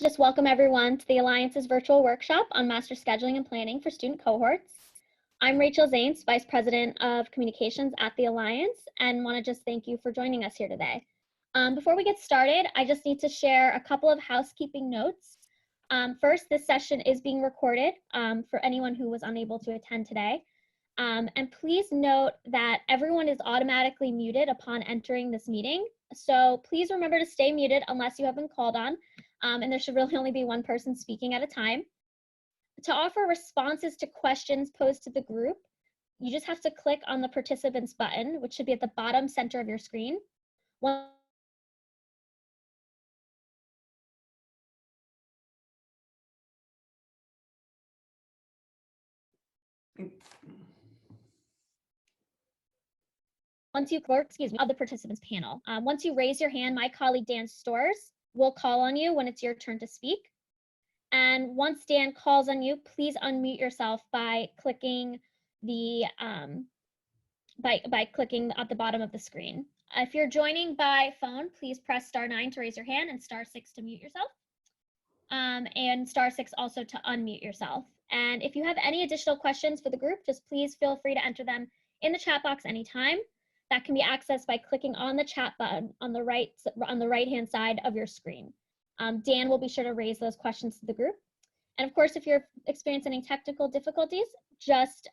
Just welcome everyone to the Alliance's virtual workshop on master scheduling and planning for student cohorts. I'm Rachel Zanes, Vice President of Communications at the Alliance, and want to just thank you for joining us here today. Before we get started, I just need to share a couple of housekeeping notes. First, this session is being recorded for anyone who was unable to attend today. And please note that everyone is automatically muted upon entering this meeting. So please remember to stay muted unless you have been called on. And there should really only be one person speaking at a time. To offer responses to questions posed to the group, you just have to click on the participants button, which should be at the bottom center of your screen. Once you, of the participants panel. Once you raise your hand, my colleague Dan Storrs will call on you when it's your turn to speak. And once Dan calls on you, please unmute yourself by clicking the clicking at the bottom of the screen. If you're joining by phone, please press *9 to raise your hand and *6 to mute yourself. And *6 also to unmute yourself. And if you have any additional questions for the group, just please feel free to enter them in the chat box anytime. That can be accessed by clicking on the chat button on the right-hand side of your screen. Dan will be sure to raise those questions to the group. And of course, if you're experiencing any technical difficulties, just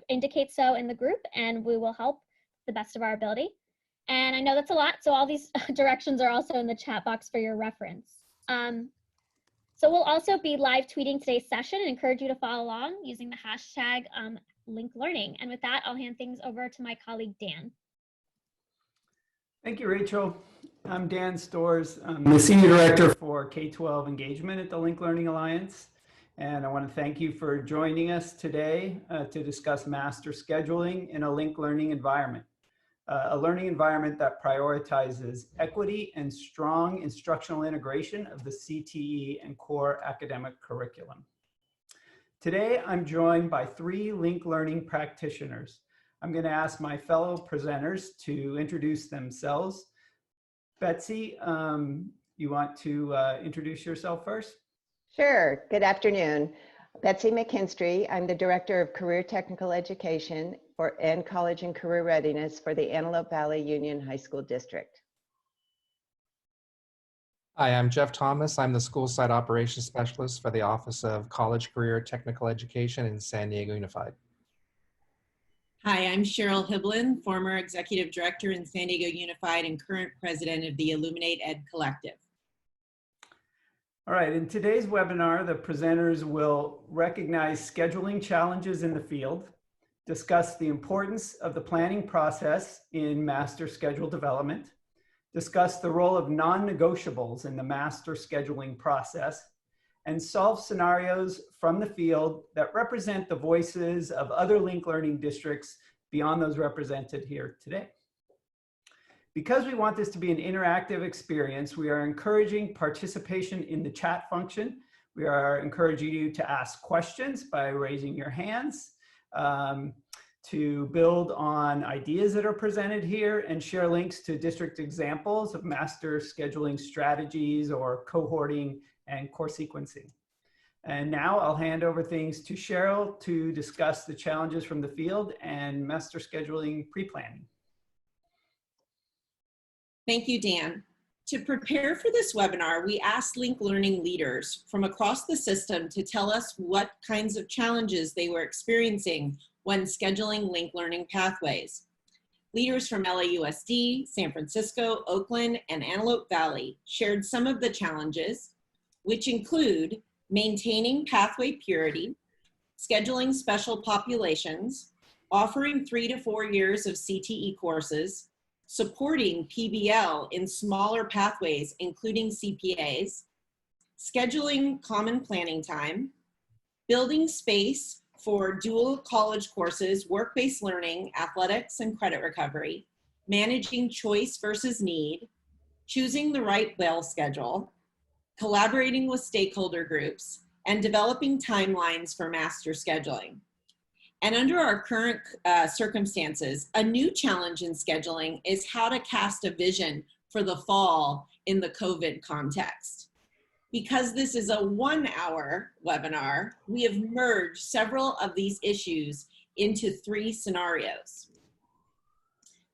indicate so in the group and we will help the best of our ability. And I know that's a lot, so all these directions are also in the chat box for your reference. So we'll also be live tweeting today's session and encourage you to follow along using the hashtag #LinkLearning. And with that, I'll hand things over to my colleague, Dan. Thank you, Rachel. I'm Dan Storrs. I'm the Senior Director for K-12 Engagement at the Link Learning Alliance. And I want to thank you for joining us today to discuss master scheduling in a Link Learning environment. A learning environment that prioritizes equity and strong instructional integration of the CTE and core academic curriculum. Today, I'm joined by 3 Link Learning practitioners. I'm going to ask my fellow presenters to introduce themselves. Betsy, you want to introduce yourself first? Sure. Good afternoon. Betsy McKinstry. I'm the Director of Career Technical Education and College and Career Readiness for the Antelope Valley Union High School District. Hi, I'm Jeff Thomas. I'm the School Site Operations Specialist for the Office of College Career Technical Education in San Diego Unified. Hi, I'm Cheryl Hibbeln, former Executive Director in San Diego Unified and current President of the IlluminatED Collective. All right, in today's webinar, the presenters will recognize scheduling challenges in the field, discuss the importance of the planning process in master schedule development, discuss the role of non-negotiables in the master scheduling process, and solve scenarios from the field that represent the voices of other Link Learning districts beyond those represented here today. Because we want this to be an interactive experience, we are encouraging participation in the chat function. We are encouraging you to ask questions by raising your hands, to build on ideas that are presented here and share links to district examples of master scheduling strategies or cohorting and course sequencing. And now I'll hand over things to Cheryl to discuss the challenges from the field and master scheduling pre-planning. Thank you, Dan. To prepare for this webinar, we asked Link Learning leaders from across the system to tell us what kinds of challenges they were experiencing when scheduling Link Learning pathways. Leaders from LAUSD, San Francisco, Oakland, and Antelope Valley shared some of the challenges, which include maintaining pathway purity, scheduling special populations, offering 3 to 4 years of CTE courses, supporting PBL in smaller pathways, including CPAs, scheduling common planning time, building space for dual college courses, work-based learning, athletics, and credit recovery, managing choice versus need, choosing the right bell schedule, collaborating with stakeholder groups, and developing timelines for master scheduling. And under our current circumstances, a new challenge in scheduling is how to cast a vision for the fall in the COVID context. Because this is a 1-hour webinar, we have merged several of these issues into 3 scenarios.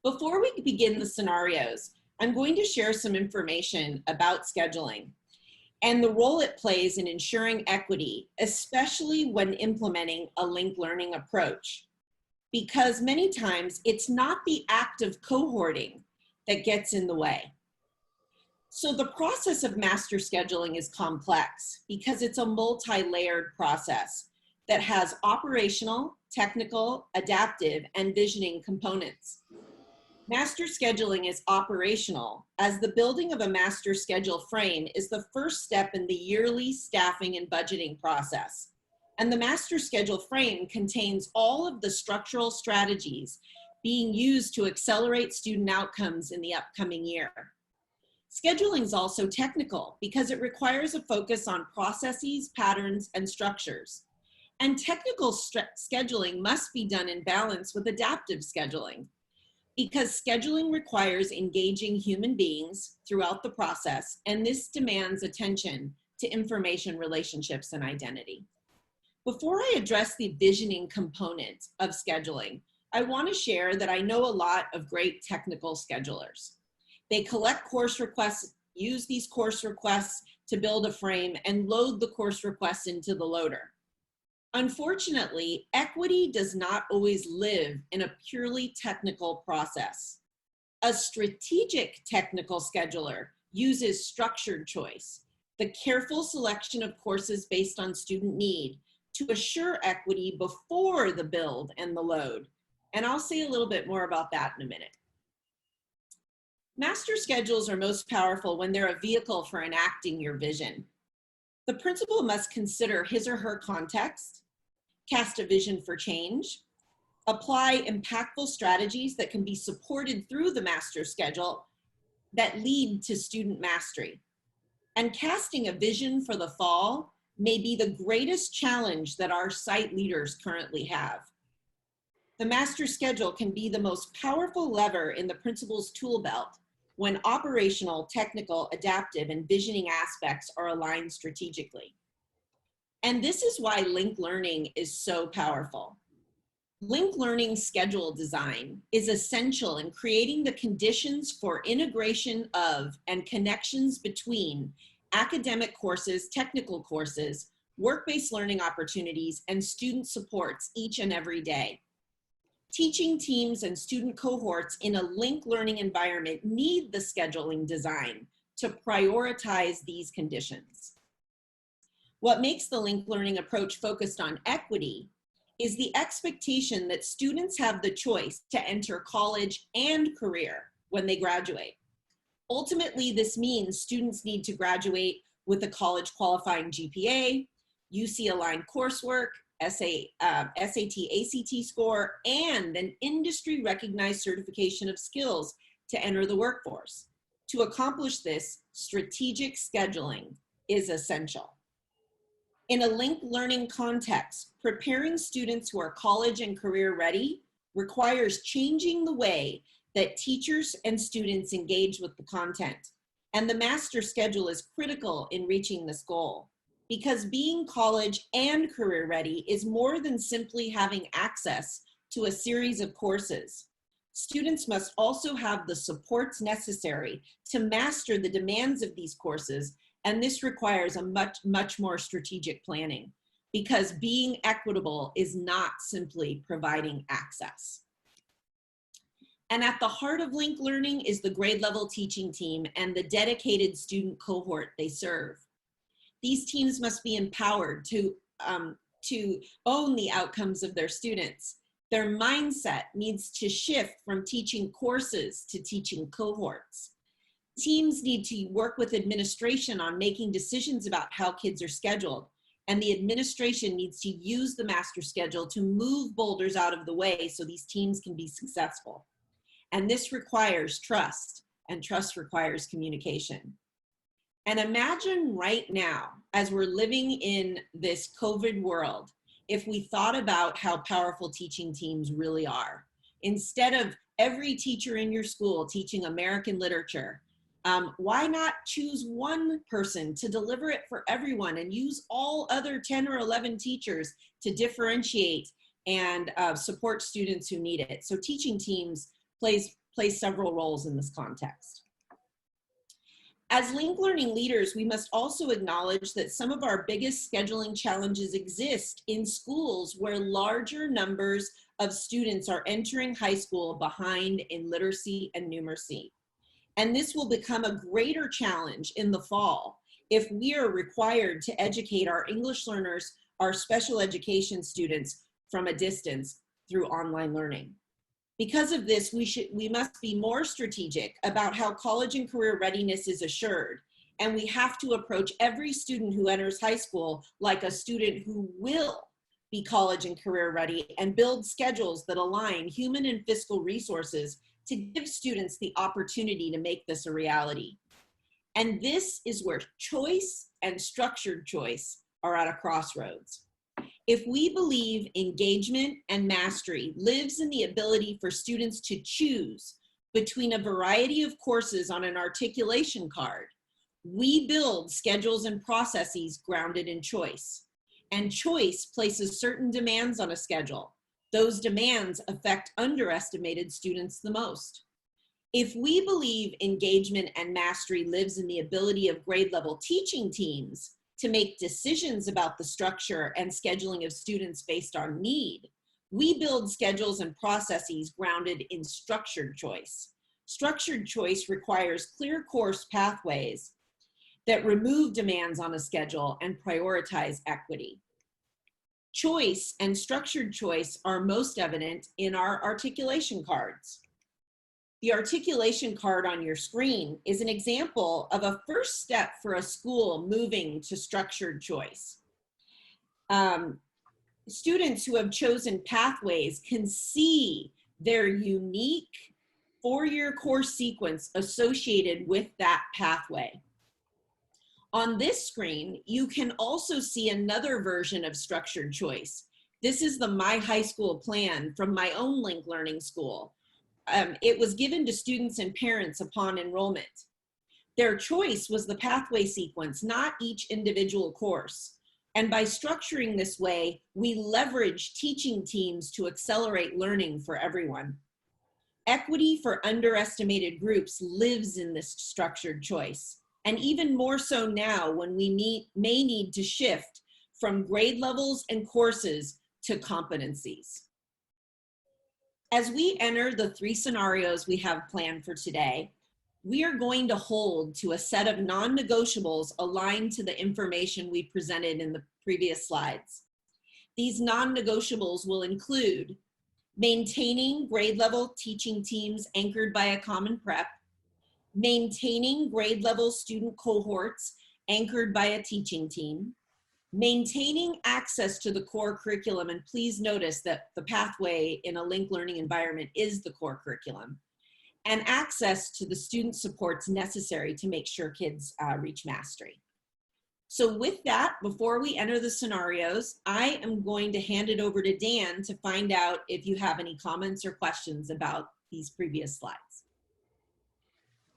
Before we begin the scenarios, I'm going to share some information about scheduling and the role it plays in ensuring equity, especially when implementing a linked learning approach. Because many times it's not the act of cohorting that gets in the way. So the process of master scheduling is complex because it's a multi-layered process that has operational, technical, adaptive, and visioning components. Master scheduling is operational, as the building of a master schedule frame is the first step in the yearly staffing and budgeting process. And the master schedule frame contains all of the structural strategies being used to accelerate student outcomes in the upcoming year. Scheduling is also technical because it requires a focus on processes, patterns, and structures. And technical scheduling must be done in balance with adaptive scheduling, because scheduling requires engaging human beings throughout the process, and this demands attention to information, relationships, and identity. Before I address the visioning component of scheduling, I want to share that I know a lot of great technical schedulers. They collect course requests, use these course requests to build a frame, and load the course requests into the loader. Unfortunately, equity does not always live in a purely technical process. A strategic technical scheduler uses structured choice, the careful selection of courses based on student need, to assure equity before the build and the load. And I'll say a little bit more about that in a minute. Master schedules are most powerful when they're a vehicle for enacting your vision. The principal must consider his or her context, cast a vision for change, apply impactful strategies that can be supported through the master schedule that lead to student mastery. And casting a vision for the fall may be the greatest challenge that our site leaders currently have. The master schedule can be the most powerful lever in the principal's tool belt when operational, technical, adaptive, and visioning aspects are aligned strategically. And this is why linked learning is so powerful. Linked learning schedule design is essential in creating the conditions for integration of and connections between academic courses, technical courses, work-based learning opportunities, and student supports each and every day. Teaching teams and student cohorts in a linked learning environment need the scheduling design to prioritize these conditions. What makes the linked learning approach focused on equity is the expectation that students have the choice to enter college and career when they graduate. Ultimately, this means students need to graduate with a college qualifying GPA, UC-aligned coursework, SAT, ACT score, and an industry-recognized certification of skills to enter the workforce. To accomplish this, strategic scheduling is essential. In a linked learning context, preparing students who are college and career ready requires changing the way that teachers and students engage with the content. And the master schedule is critical in reaching this goal, because being college and career ready is more than simply having access to a series of courses. Students must also have the supports necessary to master the demands of these courses, and this requires a much more strategic planning, because being equitable is not simply providing access. And at the heart of linked learning is the grade level teaching team and the dedicated student cohort they serve. These teams must be empowered to own the outcomes of their students. Their mindset needs to shift from teaching courses to teaching cohorts. Teams need to work with administration on making decisions about how kids are scheduled, and the administration needs to use the master schedule to move boulders out of the way so these teams can be successful. And this requires trust, and trust requires communication. And imagine right now, as we're living in this COVID world, if we thought about how powerful teaching teams really are. Instead of every teacher in your school teaching American literature, Why not choose one person to deliver it for everyone and use all other 10 or 11 teachers to differentiate and support students who need it? So teaching teams plays several roles in this context. As linked learning leaders, we must also acknowledge that some of our biggest scheduling challenges exist in schools where larger numbers of students are entering high school behind in literacy and numeracy. And this will become a greater challenge in the fall if we are required to educate our English learners, our special education students from a distance through online learning. Because of this, we must be more strategic about how college and career readiness is assured. And we have to approach every student who enters high school like a student who will be college and career ready, and build schedules that align human and fiscal resources to give students the opportunity to make this a reality. And this is where choice and structured choice are at a crossroads. If we believe engagement and mastery lives in the ability for students to choose between a variety of courses on an articulation card, we build schedules and processes grounded in choice. And choice places certain demands on a schedule. Those demands affect underestimated students the most. If we believe engagement and mastery lives in the ability of grade level teaching teams to make decisions about the structure and scheduling of students based on need, we build schedules and processes grounded in structured choice. Structured choice requires clear course pathways that remove demands on a schedule and prioritize equity. Choice and structured choice are most evident in our articulation cards. The articulation card on your screen is an example of a first step for a school moving to structured choice. Students who have chosen pathways can see their unique four-year course sequence associated with that pathway. On this screen, you can also see another version of structured choice. This is the My High School plan from my own linked learning school. It was given to students and parents upon enrollment. Their choice was the pathway sequence, not each individual course. And by structuring this way, we leverage teaching teams to accelerate learning for everyone. Equity for underestimated groups lives in this structured choice. And even more so now when we may need to shift from grade levels and courses to competencies. As we enter the three scenarios we have planned for today, we are going to hold to a set of non-negotiables aligned to the information we presented in the previous slides. These non-negotiables will include maintaining grade level teaching teams anchored by a common prep, maintaining grade level student cohorts anchored by a teaching team, maintaining access to the core curriculum, and please notice that the pathway in a linked learning environment is the core curriculum, and access to the student supports necessary to make sure kids reach mastery. So with that, before we enter the scenarios, I am going to hand it over to Dan to find out if you have any comments or questions about these previous slides.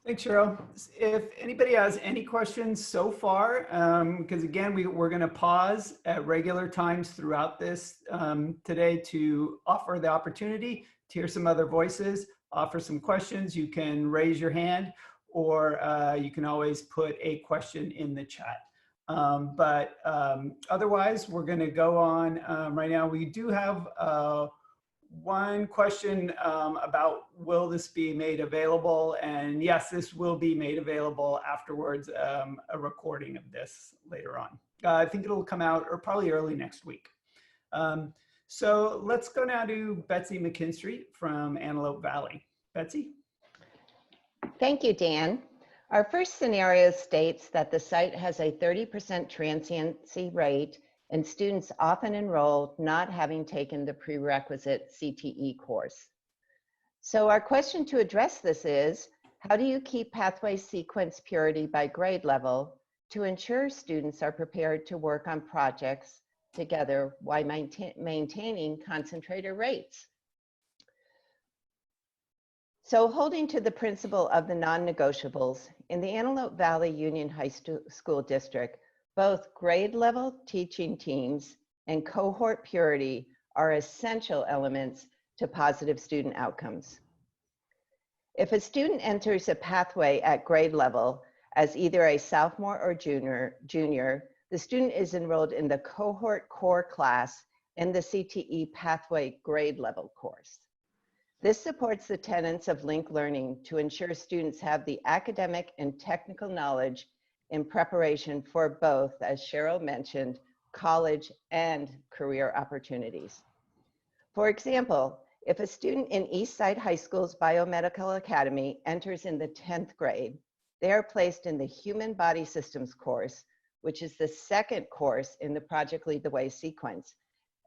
Thanks, Cheryl. If anybody has any questions so far, because again, we're going to pause at regular times throughout this today to offer the opportunity to hear some other voices, offer some questions. You can raise your hand, or you can always put a question in the chat. Otherwise, we're going to go on right now. We do have one question about will this be made available, and yes, this will be made available afterwards, a recording of this later on. I think it'll come out or probably early next week. So let's go now to Betsy McKinstry from Antelope Valley. Betsy? Thank you, Dan. Our first scenario states that the site has a 30% transiency rate and students often enroll not having taken the prerequisite CTE course. So our question to address this is, how do you keep pathway sequence purity by grade level to ensure students are prepared to work on projects together while maintaining concentrator rates? So holding to the principle of the non-negotiables, in the Antelope Valley Union High School District, both grade level teaching teams and cohort purity are essential elements to positive student outcomes. If a student enters a pathway at grade level as either a sophomore or junior, the student is enrolled in the cohort core class in the CTE pathway grade level course. This supports the tenets of linked learning to ensure students have the academic and technical knowledge in preparation for both, as Cheryl mentioned, college and career opportunities. For example, if a student in Eastside High School's Biomedical Academy enters in the 10th grade, they are placed in the Human Body Systems course, which is the second course in the Project Lead the Way sequence,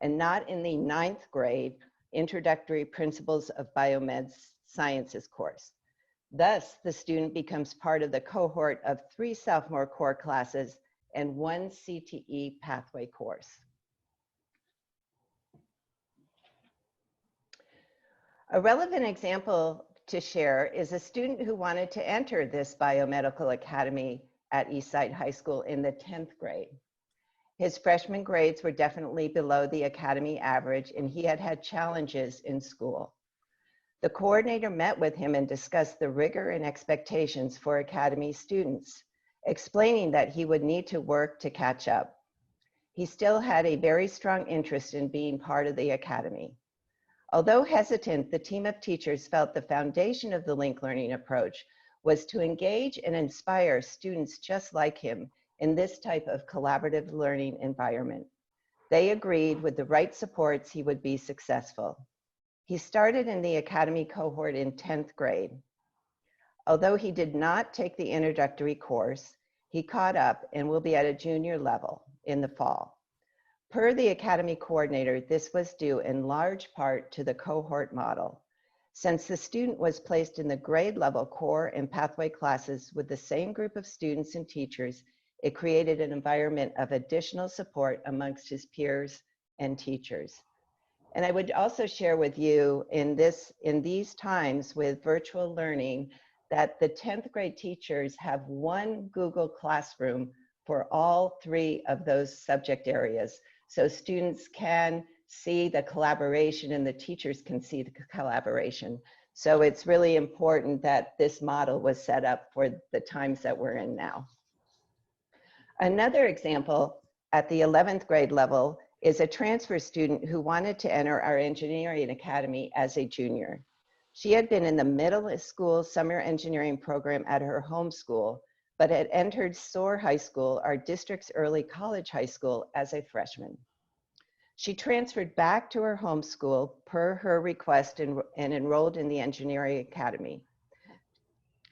and not in the 9th grade Introductory Principles of Biomed Sciences course. Thus, the student becomes part of the cohort of 3 sophomore core classes and 1 CTE pathway course. A relevant example to share is a student who wanted to enter this biomedical academy at Eastside High School in the 10th grade. His freshman grades were definitely below the academy average, and he had had challenges in school. The coordinator met with him and discussed the rigor and expectations for academy students, explaining that he would need to work to catch up. He still had a very strong interest in being part of the academy. Although hesitant, the team of teachers felt the foundation of the linked learning approach was to engage and inspire students just like him in this type of collaborative learning environment. They agreed with the right supports he would be successful. He started in the academy cohort in 10th grade. Although he did not take the introductory course, he caught up and will be at a junior level in the fall. Per the academy coordinator, this was due in large part to the cohort model. Since the student was placed in the grade level core and pathway classes with the same group of students and teachers, it created an environment of additional support amongst his peers and teachers. And I would also share with you in these times with virtual learning that the 10th grade teachers have 1 Google Classroom for all 3 of those subject areas. So students can see the collaboration and the teachers can see the collaboration. So it's really important that this model was set up for the times that we're in now. Another example at the 11th grade level is a transfer student who wanted to enter our engineering academy as a junior. She had been in the middle school summer engineering program at her home school, but had entered Soar High School, our district's early college high school, as a freshman. She transferred back to her home school per her request and enrolled in the engineering academy.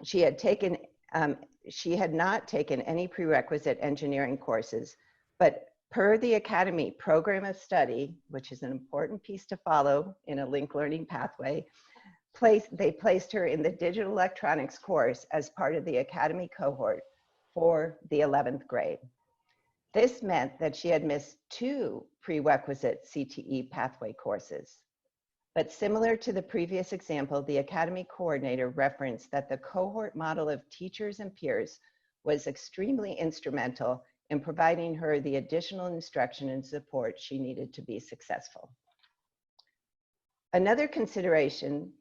She had not taken any prerequisite engineering courses, but per the academy program of study, which is an important piece to follow in a linked learning pathway, they placed her in the digital electronics course as part of the academy cohort for the 11th grade. This meant that she had missed 2 prerequisite CTE pathway courses. But similar to the previous example, the academy coordinator referenced that the cohort model of teachers and peers was extremely instrumental in providing her the additional instruction and support she needed to be successful. Another consideration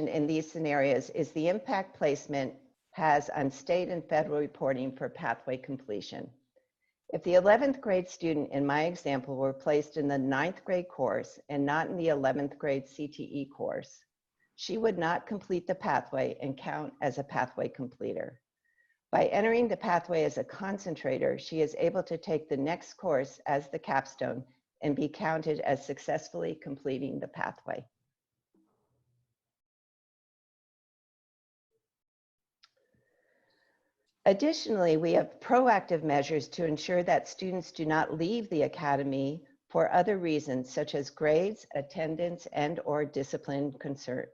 in these scenarios is the impact placement has on state and federal reporting for pathway completion. If the 11th grade student in my example were placed in the 9th grade course and not in the 11th grade CTE course, she would not complete the pathway and count as a pathway completer. By entering the pathway as a concentrator, she is able to take the next course as the capstone and be counted as successfully completing the pathway. Additionally, we have proactive measures to ensure that students do not leave the academy for other reasons, such as grades, attendance, and/or discipline concerns.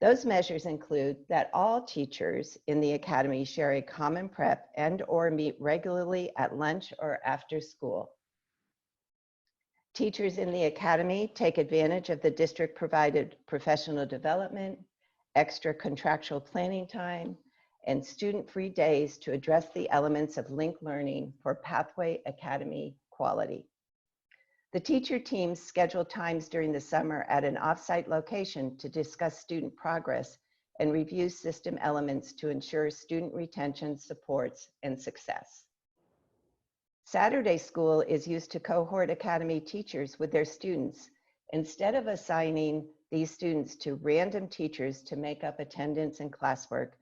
Those measures include that all teachers in the academy share a common prep and/or meet regularly at lunch or after school. Teachers in the academy take advantage of the district-provided professional development, extra contractual planning time, and student-free days to address the elements of linked learning for Pathway Academy quality. The teacher teams schedule times during the summer at an off-site location to discuss student progress and review system elements to ensure student retention, supports, and success. Saturday school is used to cohort academy teachers with their students. Instead of assigning these students to random teachers to make up attendance and classwork,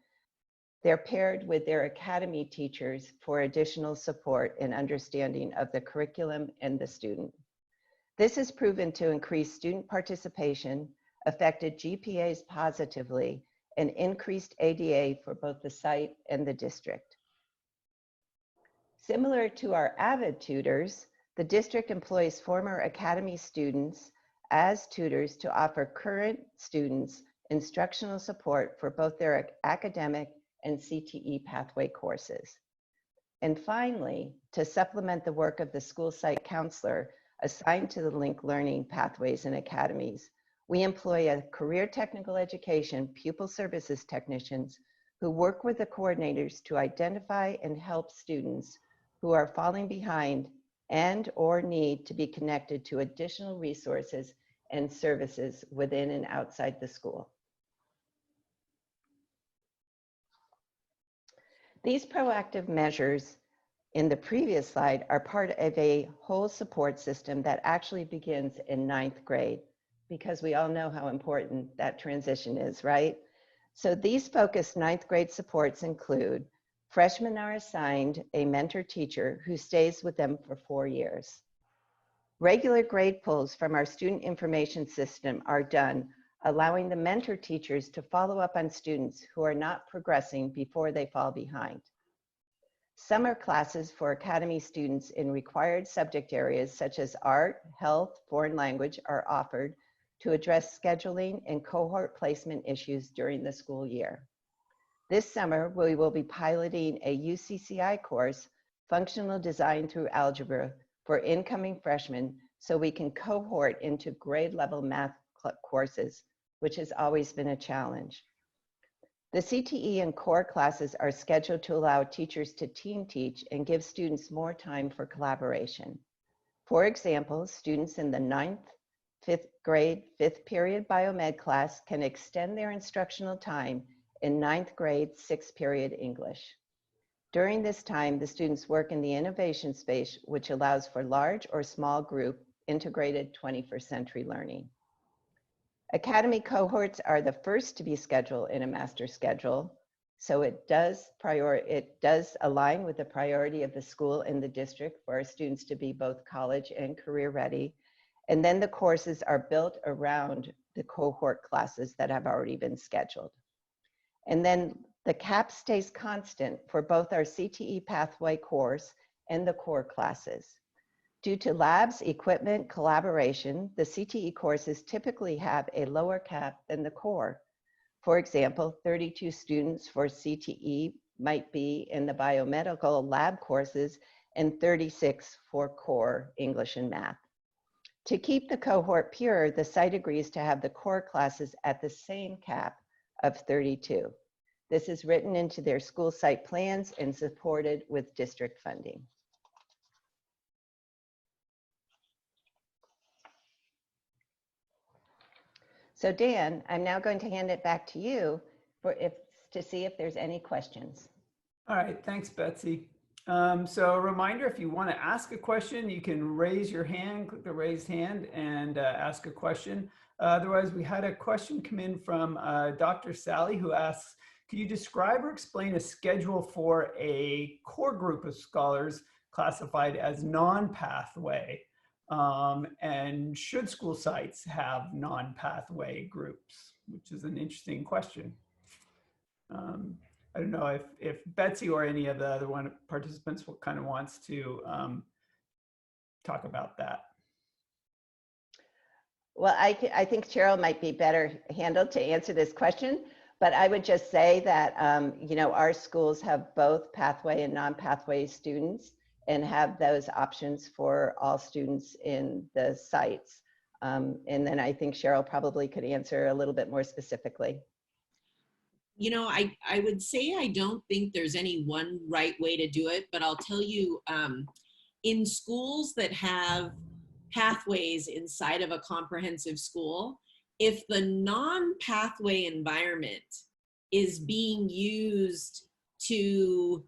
they're paired with their academy teachers for additional support and understanding of the curriculum and the student. This has proven to increase student participation, affected GPAs positively, and increased ADA for both the site and the district. Similar to our AVID tutors, the district employs former academy students as tutors to offer current students instructional support for both their academic and CTE pathway courses. And finally, to supplement the work of the school site counselor assigned to the linked learning pathways and academies, we employ a career technical education pupil services technicians who work with the coordinators to identify and help students who are falling behind and/or need to be connected to additional resources and services within and outside the school. These proactive measures in the previous slide are part of a whole support system that actually begins in 9th grade, because we all know how important that transition is, right? So these focused 9th grade supports include: freshmen are assigned a mentor teacher who stays with them for 4 years. Regular grade pulls from our student information system are done, allowing the mentor teachers to follow up on students who are not progressing before they fall behind. Summer classes for academy students in required subject areas such as art, health, foreign language are offered to address scheduling and cohort placement issues during the school year. This summer, we will be piloting a UCCI course, Functional Design Through Algebra, for incoming freshmen so we can cohort into grade level math courses, which has always been a challenge. The CTE and core classes are scheduled to allow teachers to team teach and give students more time for collaboration. For example, students in the 9th, 5th grade, 5th period Biomed class can extend their instructional time in 9th grade, 6th period English. During this time, the students work in the innovation space, which allows for large or small group integrated 21st century learning. Academy cohorts are the first to be scheduled in a master schedule, so it does align with the priority of the school and the district for our students to be both college and career ready. And then the courses are built around the cohort classes that have already been scheduled. And then the cap stays constant for both our CTE pathway course and the core classes. Due to labs, equipment, collaboration, the CTE courses typically have a lower cap than the core. For example, 32 students for CTE might be in the biomedical lab courses and 36 for core English and math. To keep the cohort pure, the site agrees to have the core classes at the same cap of 32. This is written into their school site plans and supported with district funding. So Dan, I'm now going to hand it back to you to see if there's any questions. All right, thanks, Betsy. So a reminder, if you want to ask a question, you can raise your hand, click the raised hand and ask a question. Otherwise, we had a question come in from Dr. Sally, who asks, could you describe or explain a schedule for a core group of scholars classified as non-pathway? And should school sites have non-pathway groups, which is an interesting question. I don't know if Betsy or any of the other participants kind of wants to talk about that. Well, I think Cheryl might be better handled to answer this question, but I would just say that, you know, our schools have both pathway and non-pathway students and have those options for all students in the sites. And then I think Cheryl probably could answer a little bit more specifically. You know, I would say I don't think there's any one right way to do it, but I'll tell you, in schools that have pathways inside of a comprehensive school, if the non-pathway environment is being used to,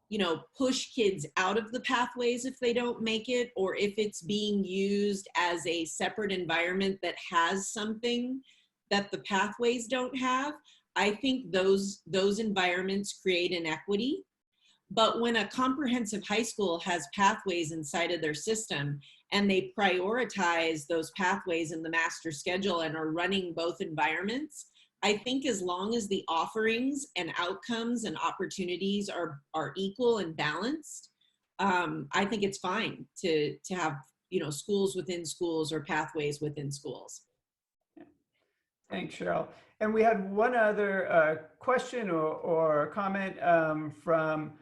you know, push kids out of the pathways if they don't make it, or if it's being used as a separate environment that has something that the pathways don't have, I think those environments create inequity. But when a comprehensive high school has pathways inside of their system and they prioritize those pathways in the master schedule and are running both environments, I think as long as the offerings and outcomes and opportunities are equal and balanced, I think it's fine to have, you know, schools within schools or pathways within schools. Thanks, Cheryl. And we had one other question or comment from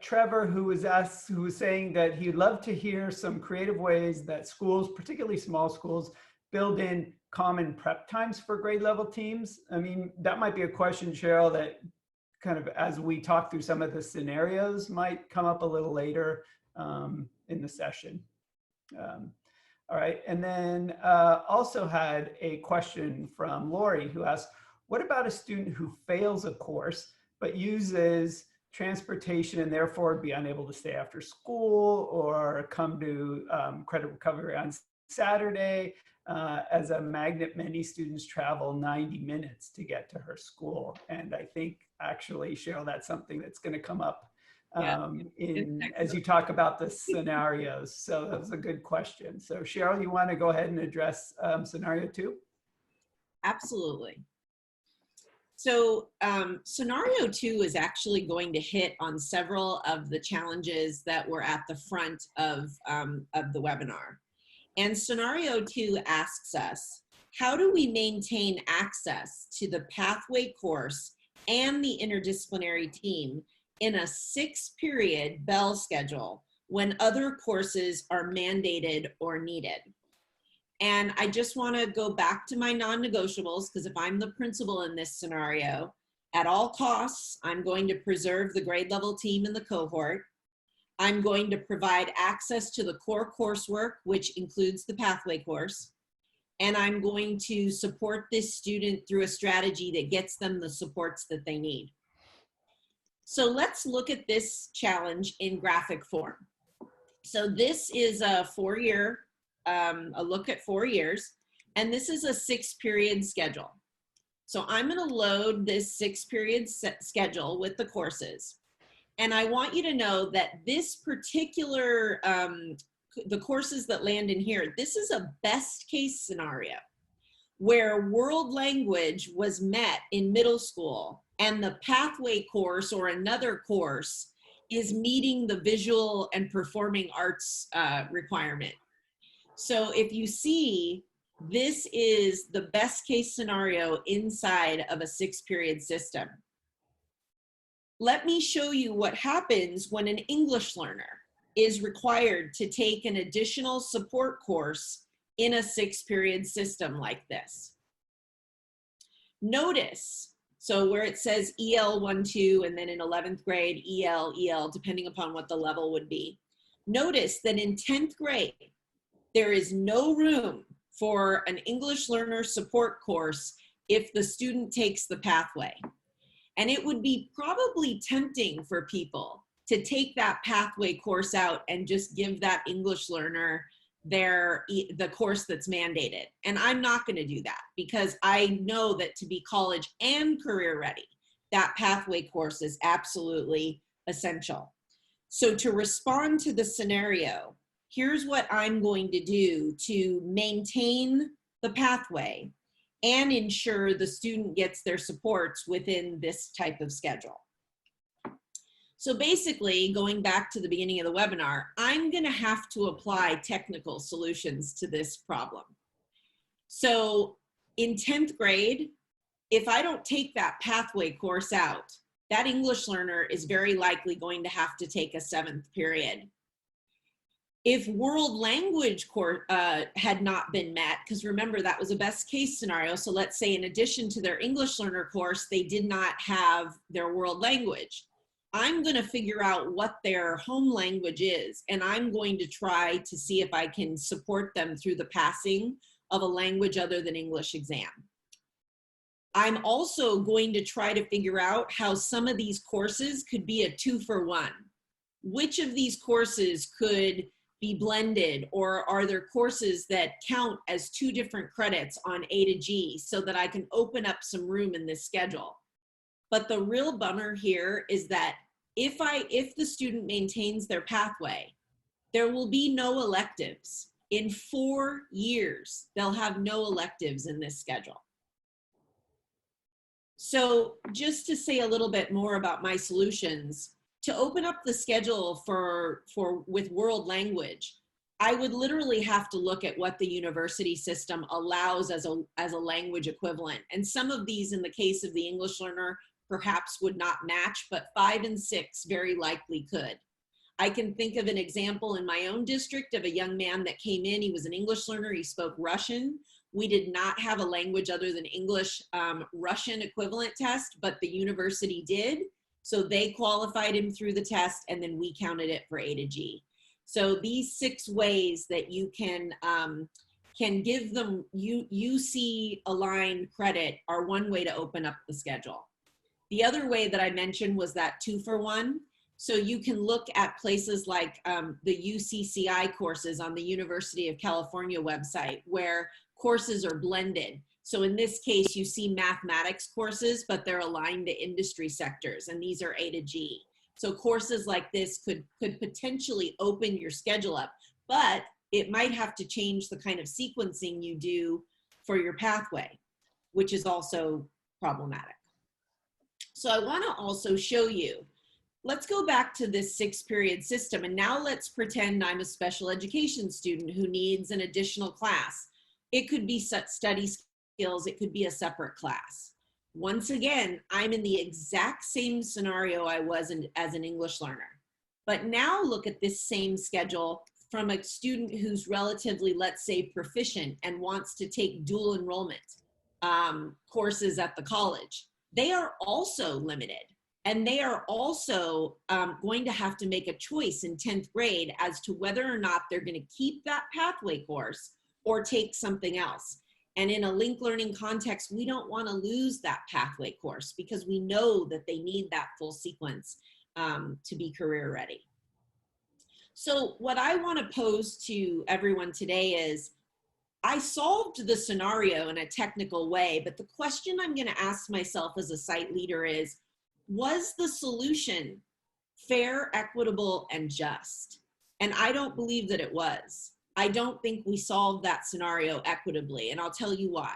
Trevor, who was saying that he'd love to hear some creative ways that schools, particularly small schools, build in common prep times for grade level teams. I mean, that might be a question, Cheryl, that kind of, as we talk through some of the scenarios, might come up a little later in the session. All right, and then also had a question from Lori, who asked, what about a student who fails a course but uses transportation and therefore be unable to stay after school or come to credit recovery on Saturday? As a magnet, many students travel 90 minutes to get to her school. And I think actually, Cheryl, that's something that's going to come up as you talk about the scenarios. So that was a good question. So Cheryl, you want to go ahead and address scenario 2? Absolutely. So scenario 2 is actually going to hit on several of the challenges that were at the front of the webinar. And scenario 2 asks us, how do we maintain access to the pathway course and the interdisciplinary team in a 6-period bell schedule when other courses are mandated or needed? And I just want to go back to my non-negotiables, because if I'm the principal in this scenario, at all costs, I'm going to preserve the grade level team in the cohort. I'm going to provide access to the core coursework, which includes the pathway course. And I'm going to support this student through a strategy that gets them the supports that they need. So let's look at this challenge in graphic form. So this is a 4-year, a look at 4 years, and this is a 6-period schedule. So I'm going to load this 6-period schedule with the courses. And I want you to know that this particular, the courses that land in here, this is a best case scenario where world language was met in middle school and the pathway course or another course is meeting the visual and performing arts requirement. So if you see, this is the best case scenario inside of a 6-period system. Let me show you what happens when an English learner is required to take an additional support course in a 6-period system like this. Notice, so where it says EL 1-2 and then in 11th grade, EL, depending upon what the level would be. Notice that in 10th grade, there is no room for an English learner support course if the student takes the pathway. And it would be probably tempting for people to take that pathway course out and just give that English learner the course that's mandated. And I'm not going to do that because I know that to be college and career ready, that pathway course is absolutely essential. So to respond to the scenario, here's what I'm going to do to maintain the pathway and ensure the student gets their supports within this type of schedule. So basically, going back to the beginning of the webinar, I'm going to have to apply technical solutions to this problem. So in 10th grade, if I don't take that pathway course out, that English learner is very likely going to have to take a 7th period. If world language had not been met, because remember that was a best case scenario. So let's say in addition to their English learner course, they did not have their world language. I'm going to figure out what their home language is, and I'm going to try to see if I can support them through the passing of a language other than English exam. I'm also going to try to figure out how some of these courses could be a 2-for-1. Which of these courses could be blended, or are there courses that count as 2 different credits on A to G so that I can open up some room in this schedule? But the real bummer here is that if the student maintains their pathway, there will be no electives. In 4 years, they'll have no electives in this schedule. So just to say a little bit more about my solutions, to open up the schedule with world language, I would literally have to look at what the university system allows as a language equivalent. And some of these, in the case of the English learner, perhaps would not match, but 5 and 6 very likely could. I can think of an example in my own district of a young man that came in. He was an English learner. He spoke Russian. We did not have a language other than English Russian equivalent test, but the university did. So they qualified him through the test, and then we counted it for A to G. So these 6 ways that you can give them UC aligned credit are one way to open up the schedule. The other way that I mentioned was that 2-for-1. So you can look at places like the UCCI courses on the University of California website, where courses are blended. So in this case, you see mathematics courses, but they're aligned to industry sectors, and these are A to G. So courses like this could potentially open your schedule up, but it might have to change the kind of sequencing you do for your pathway, which is also problematic. So I want to also show you, let's go back to this 6-period system, and now let's pretend I'm a special education student who needs an additional class. It could be study skills, it could be a separate class. Once again, I'm in the exact same scenario I was as an English learner. But now look at this same schedule from a student who's relatively, let's say, proficient and wants to take dual enrollment courses at the college. They are also limited, and they are also going to have to make a choice in 10th grade as to whether or not they're going to keep that pathway course or take something else. And in a linked learning context, we don't want to lose that pathway course because we know that they need that full sequence to be career ready. So what I want to pose to everyone today is, I solved the scenario in a technical way, but the question I'm going to ask myself as a site leader is, was the solution fair, equitable, and just? And I don't believe that it was. I don't think we solved that scenario equitably, and I'll tell you why.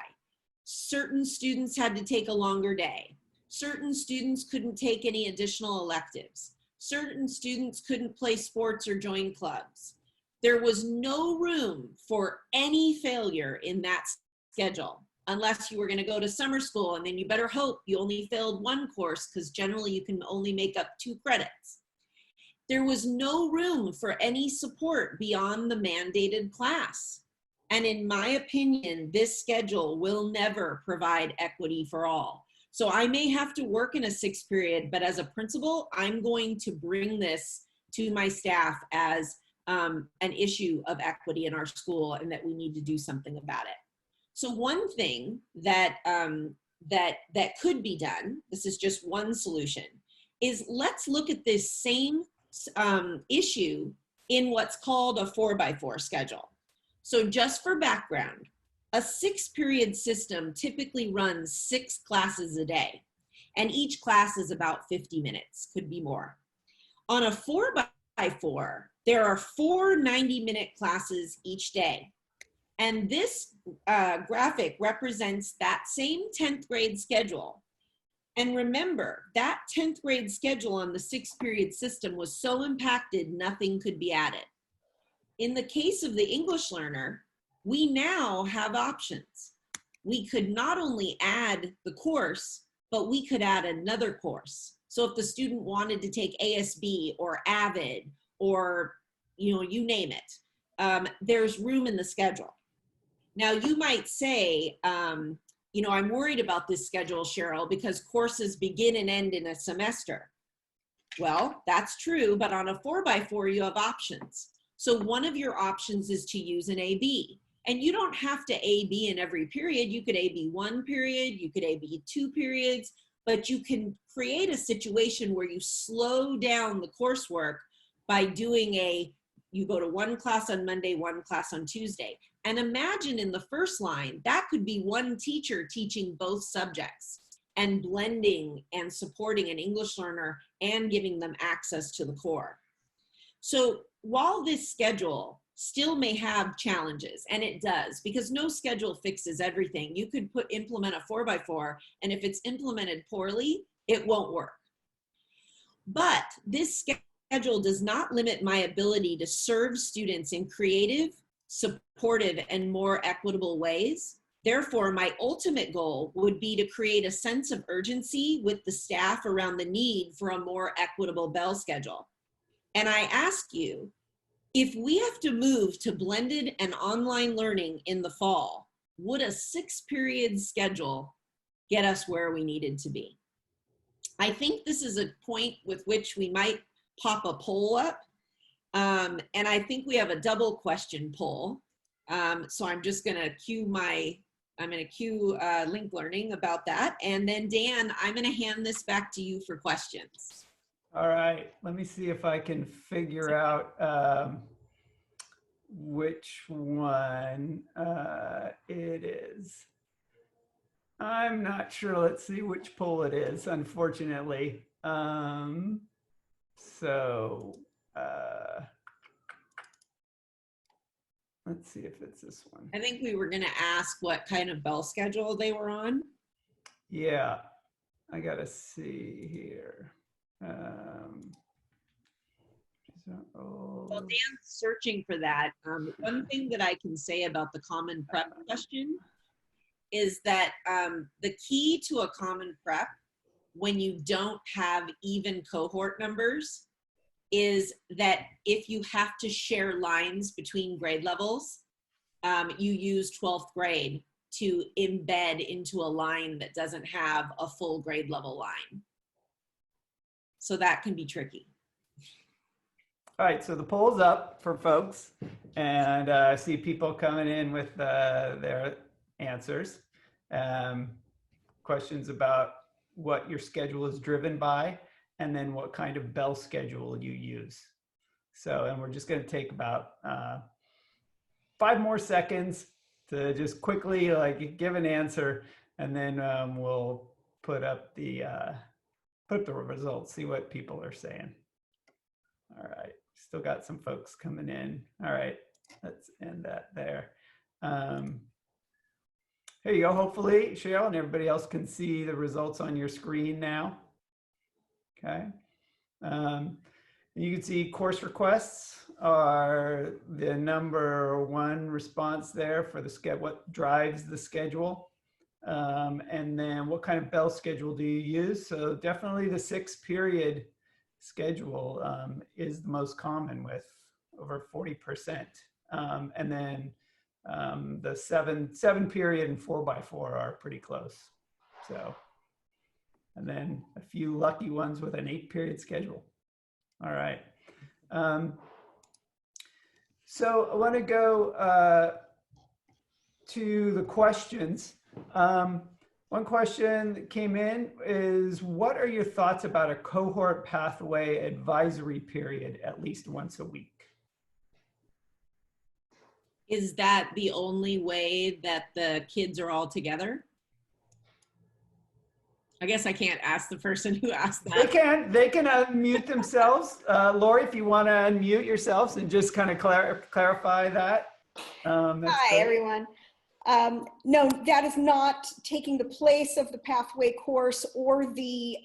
Certain students had to take a longer day. Certain students couldn't take any additional electives. Certain students couldn't play sports or join clubs. There was no room for any failure in that schedule, unless you were going to go to summer school, and then you better hope you only failed 1 course, because generally you can only make up 2 credits. There was no room for any support beyond the mandated class. And in my opinion, this schedule will never provide equity for all. So I may have to work in a 6th period, but as a principal, I'm going to bring this to my staff as an issue of equity in our school, and that we need to do something about it. So one thing that could be done, this is just one solution, is let's look at this same issue in what's called a 4x4 schedule. So just for background, a 6-period system typically runs 6 classes a day, and each class is about 50 minutes, could be more. On a 4x4, there are 4 90-minute classes each day. And this graphic represents that same 10th grade schedule. And remember, that 10th grade schedule on the 6-period system was so impacted, nothing could be added. In the case of the English learner, we now have options. We could not only add the course, but we could add another course. So if the student wanted to take ASB or AVID or, you name it, there's room in the schedule. Now you might say, I'm worried about this schedule, Cheryl, because courses begin and end in a semester. Well, that's true, but on a 4x4, you have options. So one of your options is to use an AB. And you don't have to AB in every period. You could AB 1 period, you could AB 2 periods, but you can create a situation where you slow down the coursework by doing you go to one class on Monday, one class on Tuesday. And imagine in the first line, that could be one teacher teaching both subjects and blending and supporting an English learner and giving them access to the core. So while this schedule still may have challenges, and it does, because no schedule fixes everything. You could implement a 4x4, and if it's implemented poorly, it won't work. But this schedule does not limit my ability to serve students in creative, supportive, and more equitable ways. Therefore, my ultimate goal would be to create a sense of urgency with the staff around the need for a more equitable bell schedule. And I ask you, if we have to move to blended and online learning in the fall, would a 6-period schedule get us where we needed to be? I think this is a point with which we might pop a poll up. And I think we have a double question poll. So I'm just gonna cue Link Learning about that. And then Dan, I'm gonna hand this back to you for questions. All right, let me see if I can figure out which one it is. I'm not sure. Let's see which poll it is, unfortunately. Let's see if it's this one. I think we were gonna ask what kind of bell schedule they were on. Yeah, I gotta see here. Well, Dan's searching for that. One thing that I can say about the common prep question is that the key to a common prep when you don't have even cohort numbers is that if you have to share lines between grade levels, you use 12th grade to embed into a line that doesn't have a full grade level line. So that can be tricky. All right, so the poll's up for folks, and I see people coming in with their answers. Questions about what your schedule is driven by, and then what kind of bell schedule you use. So, and we're just going to take about 5 more seconds to just quickly give an answer, and then we'll put up the results, see what people are saying. All right, still got some folks coming in. All right, let's end that there. Here you go. Hopefully, Cheryl and everybody else can see the results on your screen now. Okay. And you can see course requests are the #1 response there for the what drives the schedule. And then what kind of bell schedule do you use? So definitely the 6-period schedule is the most common with over 40%. And then the 7-period and 4x4 are pretty close. So, and then a few lucky ones with an 8-period schedule. All right. So I want to go to the questions. One question that came in is, what are your thoughts about a cohort pathway advisory period at least once a week? Is that the only way that the kids are all together? I guess I can't ask the person who asked that. They can unmute themselves. Lori, if you want to unmute yourselves and just kind of clarify that. Hi, everyone. No, that is not taking the place of the pathway course or the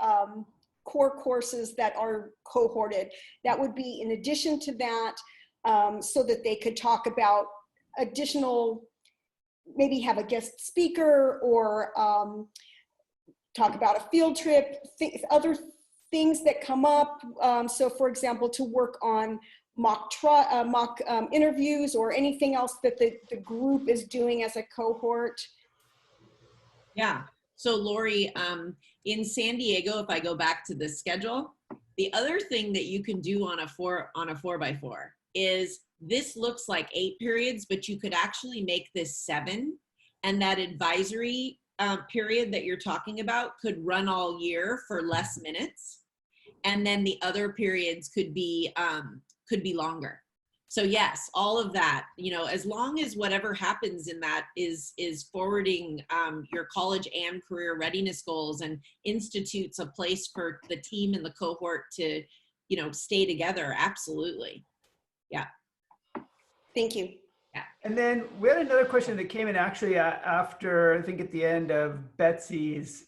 core courses that are cohorted. That would be in addition to that, so that they could talk about additional maybe have a guest speaker or talk about a field trip, other things that come up. So for example, to work on mock interviews or anything else that the group is doing as a cohort. Yeah. So Lori, in San Diego, if I go back to the schedule, the other thing that you can do on a 4x4 is this looks like 8 periods, but you could actually make this 7, and that advisory period that you're talking about could run all year for less minutes, and then the other periods could be longer. So yes, all of that, you know, as long as whatever happens in that is forwarding your college and career readiness goals and institutes a place for the team and the cohort to, you know, stay together. Absolutely. Yeah. Thank you. Yeah. And then we had another question that came in actually after, I think at the end of Betsy's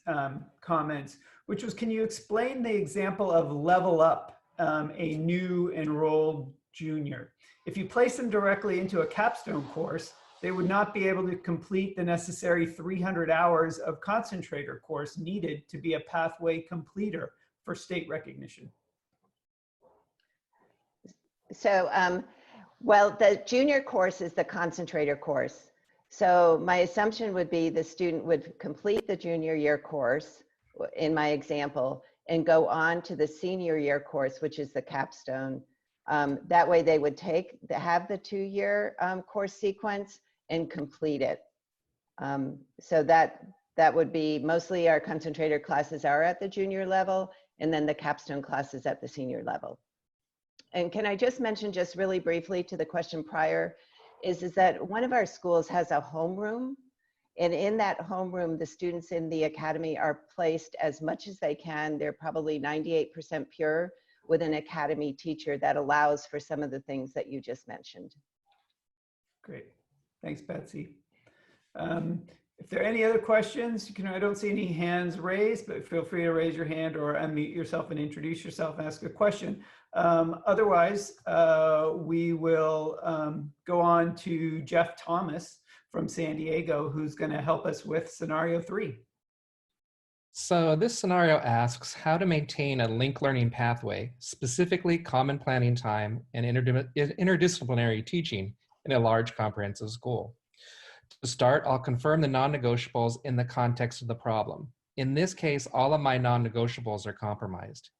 comments, which was, can you explain the example of level up a new enrolled junior? If you place them directly into a capstone course, they would not be able to complete the necessary 300 hours of concentrator course needed to be a pathway completer for state recognition. So, well, the junior course is the concentrator course. So my assumption would be the student would complete the junior year course, in my example, and go on to the senior year course, which is the capstone. That way they would have the 2-year course sequence and complete it. So that would be mostly our concentrator classes are at the junior level, and then the capstone classes at the senior level. And can I just mention just really briefly to the question prior is that one of our schools has a homeroom, and in that homeroom, the students in the academy are placed as much as they can. They're probably 98% pure with an academy teacher that allows for some of the things that you just mentioned. Great. Thanks, Betsy. If there are any other questions, I don't see any hands raised, but feel free to raise your hand or unmute yourself and introduce yourself and ask a question. Otherwise, we will go on to Jeff Thomas from San Diego, who's going to help us with scenario 3. So this scenario asks how to maintain a linked learning pathway, specifically common planning time and interdisciplinary teaching in a large comprehensive school. To start, I'll confirm the non-negotiables in the context of the problem. In this case, all of my non-negotiables are compromised.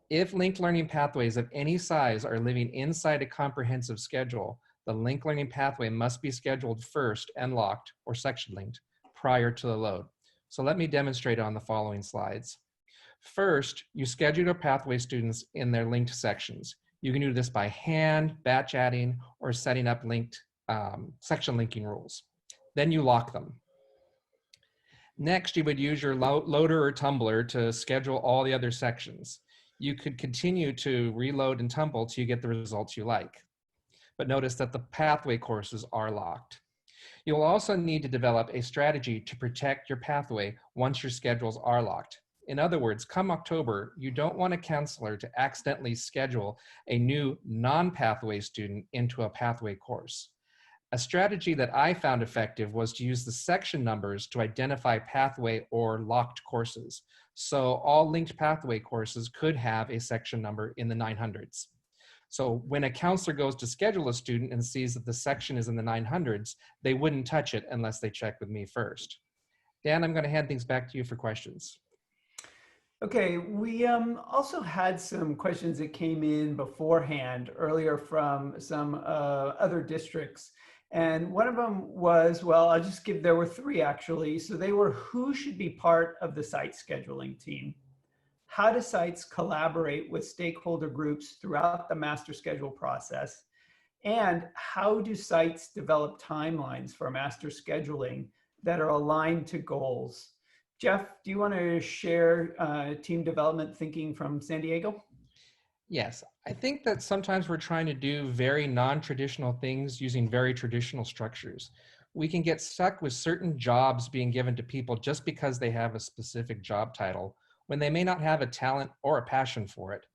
If linked learning pathways of any size are living inside a comprehensive schedule, the linked learning pathway must be scheduled first and locked or section linked prior to the load. So let me demonstrate on the following slides. First, you schedule your pathway students in their linked sections. You can do this by hand, batch adding, or setting up linked section linking rules. Then you lock them. Next, you would use your loader or tumbler to schedule all the other sections. You could continue to reload and tumble till you get the results you like. But notice that the pathway courses are locked. You'll also need to develop a strategy to protect your pathway once your schedules are locked. In other words, come October, you don't want a counselor to accidentally schedule a new non-pathway student into a pathway course. A strategy that I found effective was to use the section numbers to identify pathway or locked courses. So all linked pathway courses could have a section number in the 900s. So when a counselor goes to schedule a student and sees that the section is in the 900s, they wouldn't touch it unless they check with me first. Dan, I'm going to hand things back to you for questions. Okay, we also had some questions that came in beforehand earlier from some other districts. And one of them was, well, I'll just give, there were 3 actually. So they were, who should be part of the site scheduling team? How do sites collaborate with stakeholder groups throughout the master schedule process? And how do sites develop timelines for master scheduling that are aligned to goals? Jeff, do you want to share team development thinking from San Diego? Yes, I think that sometimes we're trying to do very non-traditional things using very traditional structures. We can get stuck with certain jobs being given to people just because they have a specific job title, when they may not have a talent or a passion for it.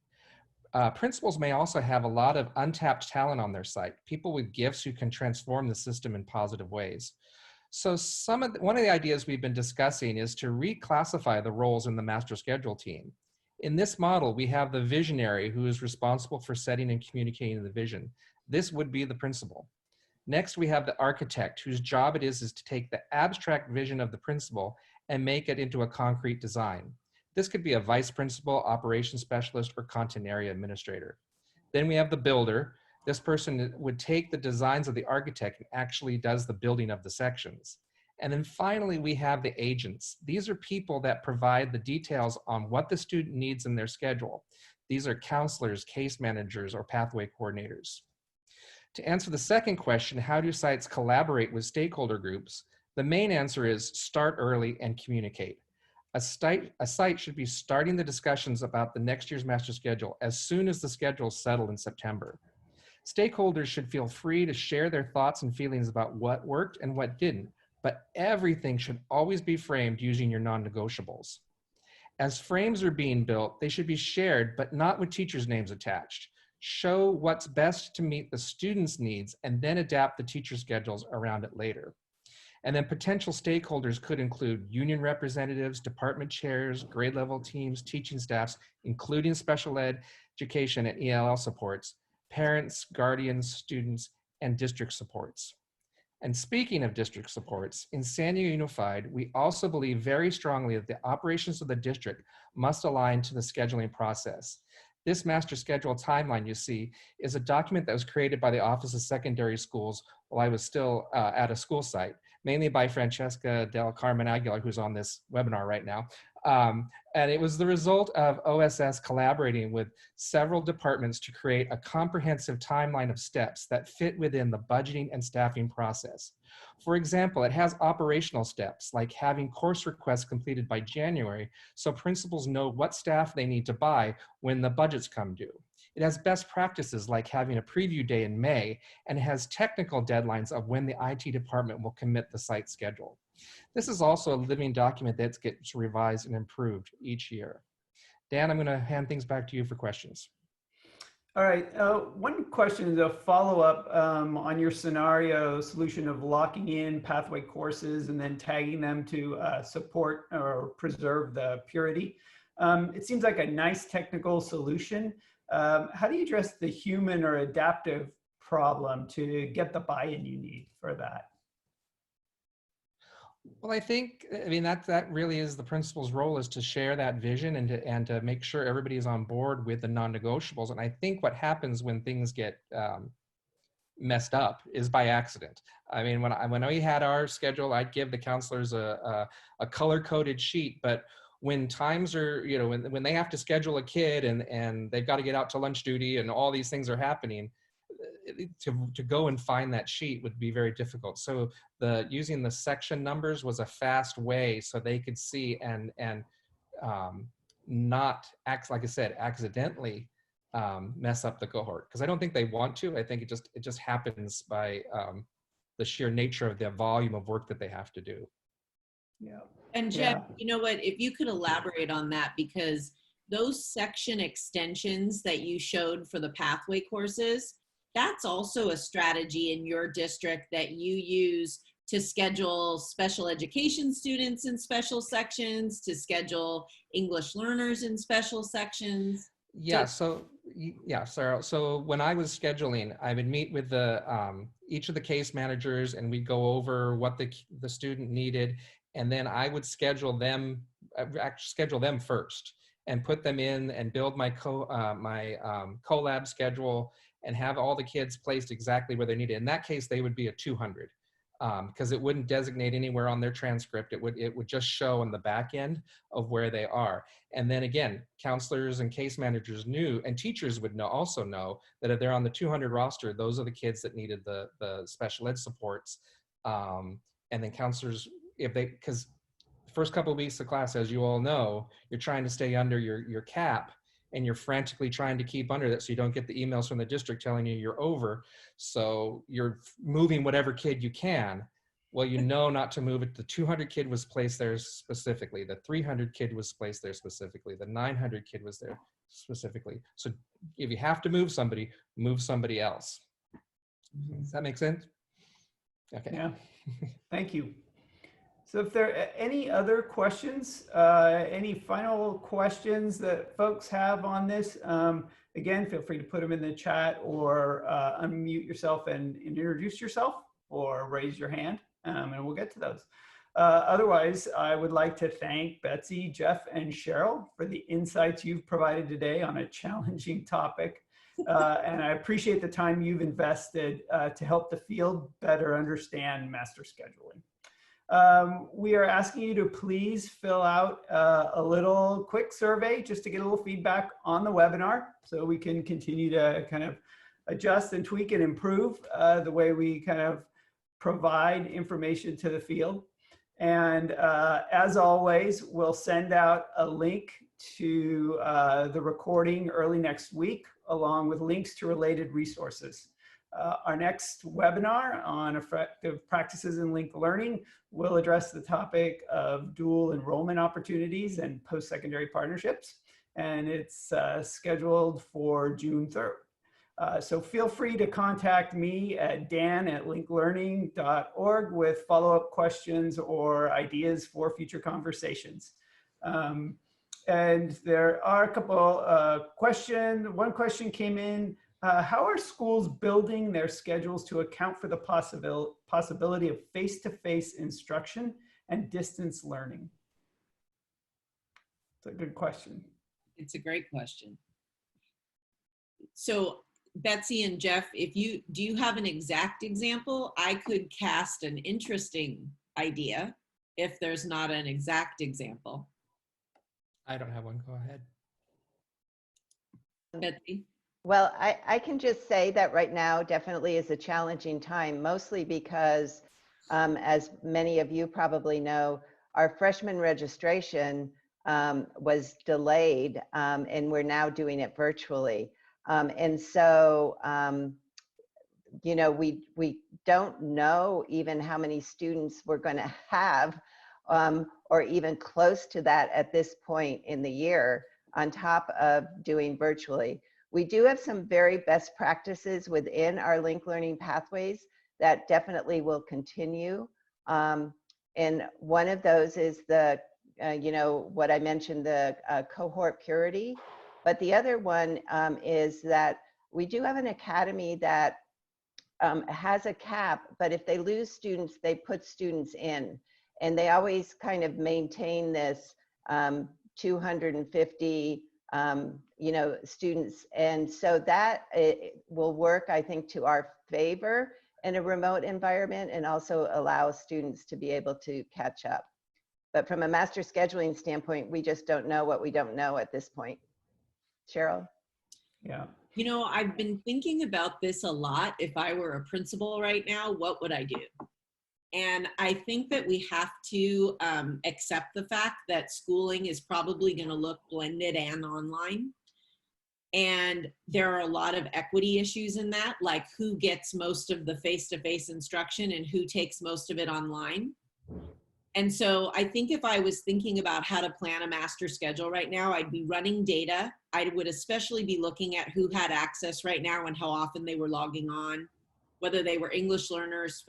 Principals may also have a lot of untapped talent on their site, people with gifts who can transform the system in positive ways. So one of the ideas we've been discussing is to reclassify the roles in the master schedule team. In this model, we have the visionary who is responsible for setting and communicating the vision. This would be the principal. Next, we have the architect whose job it is to take the abstract vision of the principal and make it into a concrete design. This could be a vice principal, operations specialist, or content area administrator. Then we have the builder. This person would take the designs of the architect and actually does the building of the sections. And then finally, we have the agents. These are people that provide the details on what the student needs in their schedule. These are counselors, case managers, or pathway coordinators. To answer the second question, how do sites collaborate with stakeholder groups? The main answer is start early and communicate. A site should be starting the discussions about the next year's master schedule as soon as the schedule is settled in September. Stakeholders should feel free to share their thoughts and feelings about what worked and what didn't, but everything should always be framed using your non-negotiables. As frames are being built, they should be shared, but not with teachers' names attached. Show what's best to meet the students' needs and then adapt the teacher schedules around it later. And then potential stakeholders could include union representatives, department chairs, grade level teams, teaching staffs, including special ed, education, and ELL supports, parents, guardians, students, and district supports. And speaking of district supports, in San Diego Unified, we also believe very strongly that the operations of the district must align to the scheduling process. This master schedule timeline you see is a document that was created by the Office of Secondary Schools while I was still at a school site, mainly by Francesca Del Carmen Aguilar, who's on this webinar right now. And it was the result of OSS collaborating with several departments to create a comprehensive timeline of steps that fit within the budgeting and staffing process. For example, it has operational steps like having course requests completed by January so principals know what staff they need to buy when the budgets come due. It has best practices like having a preview day in May and has technical deadlines of when the IT department will commit the site schedule. This is also a living document that gets revised and improved each year. Dan, I'm going to hand things back to you for questions. All right. One question is a follow-up on your scenario solution of locking in pathway courses and then tagging them to support or preserve the purity. It seems like a nice technical solution. How do you address the human or adaptive problem to get the buy-in you need for that? Well, I think, I mean, that really is the principal's role, is to share that vision and to make sure everybody is on board with the non-negotiables. And I think what happens when things get messed up is by accident. I mean, when we had our schedule, I'd give the counselors a color-coded sheet, but when times are, you know, when they have to schedule a kid and they've got to get out to lunch duty and all these things are happening, to go and find that sheet would be very difficult. So using the section numbers was a fast way so they could see and not like I said, accidentally mess up the cohort, because I don't think they want to. I think it just happens by the sheer nature of the volume of work that they have to do. Yeah. And Jeff, you know what, if you could elaborate on that, because those section extensions that you showed for the pathway courses, that's also a strategy in your district that you use to schedule special education students in special sections, to schedule English learners in special sections. Yeah, so Sarah, so when I was scheduling, I would meet with each of the case managers and we'd go over what the student needed, and then I would schedule them first and put them in and build my collab schedule and have all the kids placed exactly where they needed. In that case, they would be a 200 because it wouldn't designate anywhere on their transcript. It would just show on the back end of where they are. And then again, counselors and case managers knew, and teachers would also know that if they're on the 200 roster, those are the kids that needed the special ed supports. And then counselors, because the first couple of weeks of class, as you all know, you're trying to stay under your cap, and you're frantically trying to keep under that so you don't get the emails from the district telling you you're over. So you're moving whatever kid you can. Well, you know not to move it. The 200 kid was placed there specifically. The 300 kid was placed there specifically. The 900 kid was there specifically. So if you have to move somebody else. Does that make sense? Okay. Yeah, thank you. So if there are any other questions, any final questions that folks have on this, again, feel free to put them in the chat or unmute yourself and introduce yourself or raise your hand, and we'll get to those. Otherwise, I would like to thank Betsy, Jeff, and Cheryl for the insights you've provided today on a challenging topic. And I appreciate the time you've invested to help the field better understand master scheduling. We are asking you to please fill out a little quick survey just to get a little feedback on the webinar so we can continue to kind of adjust and tweak and improve the way we kind of provide information to the field. And as always, we'll send out a link to the recording early next week, along with links to related resources. Our next webinar on effective practices in linked learning will address the topic of dual enrollment opportunities and post-secondary partnerships, and it's scheduled for June 3rd. So feel free to contact me at dan@linklearning.org with follow-up questions or ideas for future conversations. And there are a couple questions. One question came in. How are schools building their schedules to account for the possibility of face-to-face instruction and distance learning? It's a good question. It's a great question. So Betsy and Jeff, do you have an exact example? I could cast an interesting idea if there's not an exact example. I don't have one. Go ahead. Betsy? Well, I can just say that right now definitely is a challenging time, mostly because, as many of you probably know, our freshman registration was delayed, and we're now doing it virtually. And so, you know, we don't know even how many students we're going to have, or even close to that at this point in the year, on top of doing virtually. We do have some very best practices within our linked learning pathways that definitely will continue. And one of those is the, you know, what I mentioned, the cohort purity. But the other one is that we do have an academy that has a cap, but if they lose students, they put students in. And they always kind of maintain this 250 you know, students. And so that it will work, I think, to our favor in a remote environment, and also allow students to be able to catch up. But from a master scheduling standpoint, we just don't know what we don't know at this point. Cheryl? Yeah. You know, I've been thinking about this a lot. If I were a principal right now, what would I do? And I think that we have to accept the fact that schooling is probably going to look blended and online. And there are a lot of equity issues in that, like who gets most of the face-to-face instruction and who takes most of it online. And so I think if I was thinking about how to plan a master schedule right now, I'd be running data. I would especially be looking at who had access right now and how often they were logging on, whether they were English learners,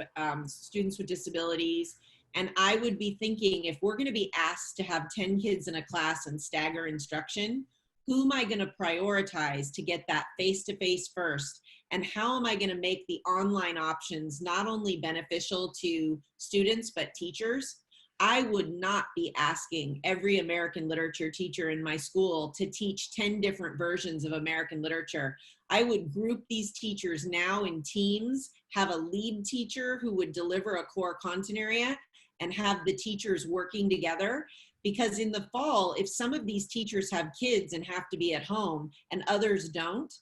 students with disabilities. And I would be thinking, if we're gonna be asked to have 10 kids in a class and stagger instruction, who am I gonna prioritize to get that face-to-face first? And how am I gonna make the online options not only beneficial to students, but teachers? I would not be asking every American literature teacher in my school to teach 10 different versions of American literature. I would group these teachers now in teams, have a lead teacher who would deliver a core content area, and have the teachers working together. Because in the fall, if some of these teachers have kids and have to be at home and others don't,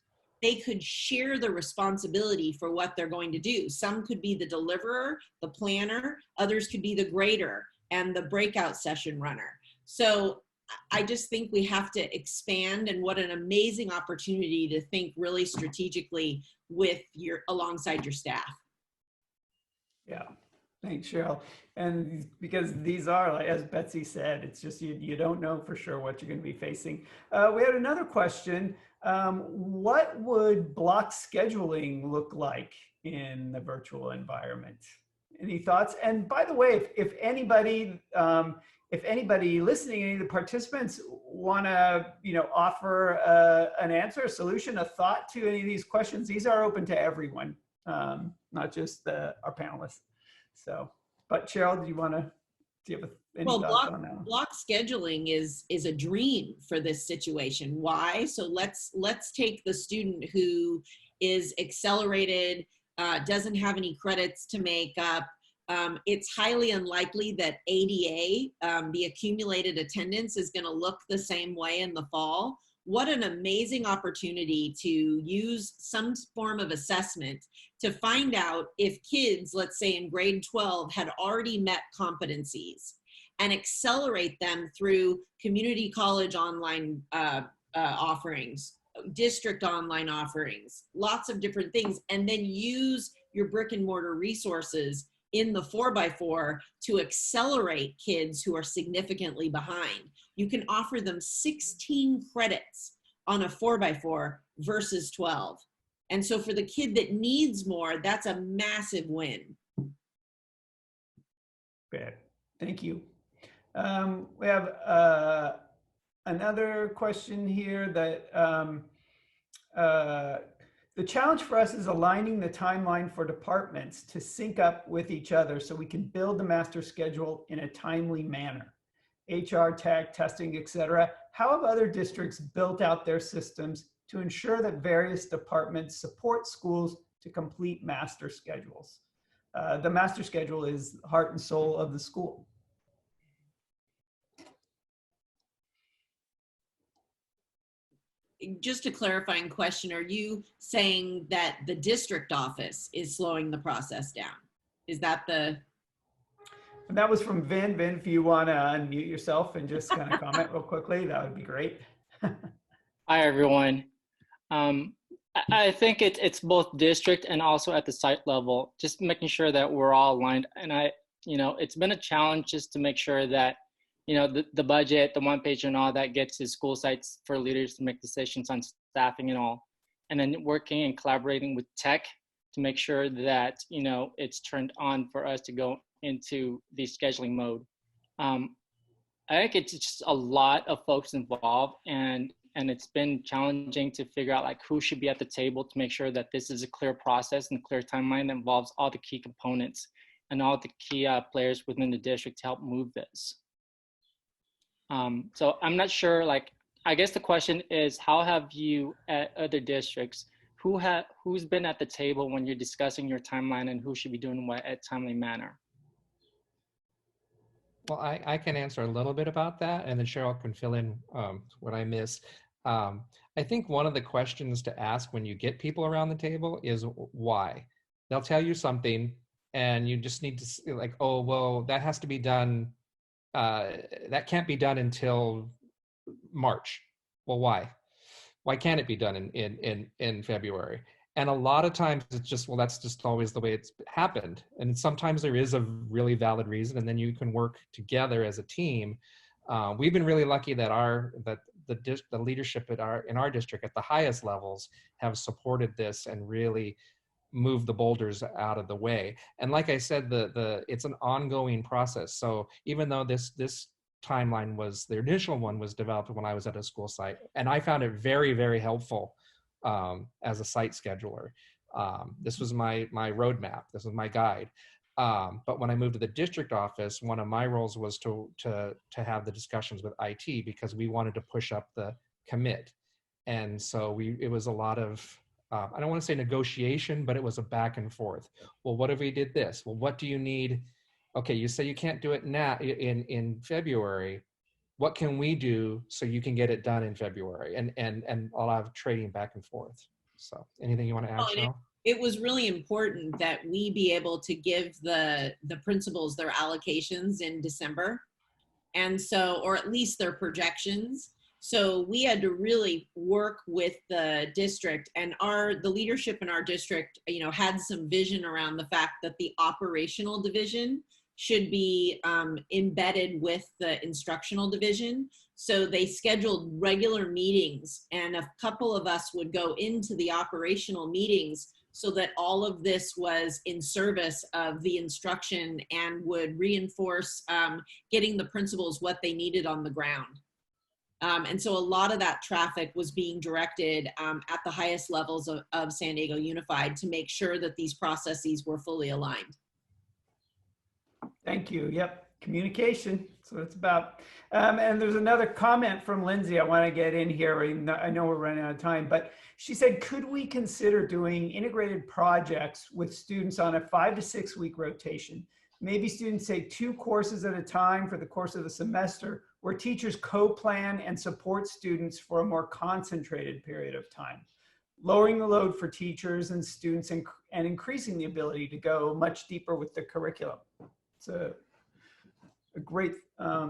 they could share the responsibility for what they're going to do. Some could be the deliverer, the planner, others could be the grader and the breakout session runner. So I just think we have to expand, and what an amazing opportunity to think really strategically with alongside your staff. Yeah, thanks, Cheryl. And because these are, like, as Betsy said, it's just you don't know for sure what you're going to be facing. We had another question. What would block scheduling look like in the virtual environment? Any thoughts? And by the way, if anybody listening, any of the participants want to, offer an answer, a solution, a thought to any of these questions, these are open to everyone, not just our panelists. So, but Cheryl, do you have any thoughts on that? Block scheduling is a dream for this situation. Why? So let's take the student who is accelerated, doesn't have any credits to make up. It's highly unlikely that ADA, the accumulated attendance, is going to look the same way in the fall. What an amazing opportunity to use some form of assessment to find out if kids, let's say in grade 12, had already met competencies, and accelerate them through community college online offerings, district online offerings, lots of different things, and then use your brick and mortar resources in the 4x4 to accelerate kids who are significantly behind. You can offer them 16 credits on a 4x4 versus 12. And so for the kid that needs more, that's a massive win. Good. Thank you. We have another question here that the challenge for us is aligning the timeline for departments to sync up with each other so we can build the master schedule in a timely manner. HR, tech, testing, etc. How have other districts built out their systems to ensure that various departments support schools to complete master schedules? The master schedule is the heart and soul of the school. Just a clarifying question, are you saying that the district office is slowing the process down? Is that the... And that was from Vin. Vin, if you want to unmute yourself and just kind of comment real quickly, that would be great. Hi, everyone. I think it's both district and also at the site level, just making sure that we're all aligned. And it's been a challenge just to make sure that the budget, the one page and all that gets to school sites for leaders to make decisions on staffing and all. And then working and collaborating with tech to make sure that, it's turned on for us to go into the scheduling mode. I think it's just a lot of folks involved, and it's been challenging to figure out like who should be at the table to make sure that this is a clear process and a clear timeline that involves all the key components and all the key players within the district to help move this. So I'm not sure, I guess the question is, how have you at other districts, who's been at the table when you're discussing your timeline and who should be doing what at timely manner? Well, I can answer a little bit about that, and then Cheryl can fill in what I miss. I think one of the questions to ask when you get people around the table is why. They'll tell you something, and you just need to like, oh, well, that has to be done. That can't be done until March. Well, why? Why can't it be done in February? And a lot of times it's just, well, that's just always the way it's happened. And sometimes there is a really valid reason, and then you can work together as a team. We've been really lucky that the leadership in our district at the highest levels have supported this and really moved the boulders out of the way. And like I said, it's an ongoing process. So even though this timeline the initial one was developed when I was at a school site, and I found it very, very helpful as a site scheduler. This was my roadmap. This was my guide. But when I moved to the district office, one of my roles was to have the discussions with IT, because we wanted to push up the commit. And so it was a lot of, I don't want to say negotiation, but it was a back and forth. Well, what if we did this? Well, what do you need? Okay, you say you can't do it now in February. What can we do so you can get it done in February? And a lot of trading back and forth. So anything you want to add, Cheryl? It was really important that we be able to give the principals their allocations in December. And so, or at least their projections. So we had to really work with the district, and the leadership in our district, had some vision around the fact that the operational division should be embedded with the instructional division. So they scheduled regular meetings, and a couple of us would go into the operational meetings so that all of this was in service of the instruction and would reinforce getting the principals what they needed on the ground. And so a lot of that traffic was being directed at the highest levels of San Diego Unified to make sure that these processes were fully aligned. Thank you. Yep. Communication. So it's about, and there's another comment from Lindsay I want to get in here. I know we're running out of time, but she said, could we consider doing integrated projects with students on a 5 to 6 week rotation? Maybe students take 2 courses at a time for the course of the semester, where teachers co-plan and support students for a more concentrated period of time, lowering the load for teachers and students and increasing the ability to go much deeper with the curriculum. It's a great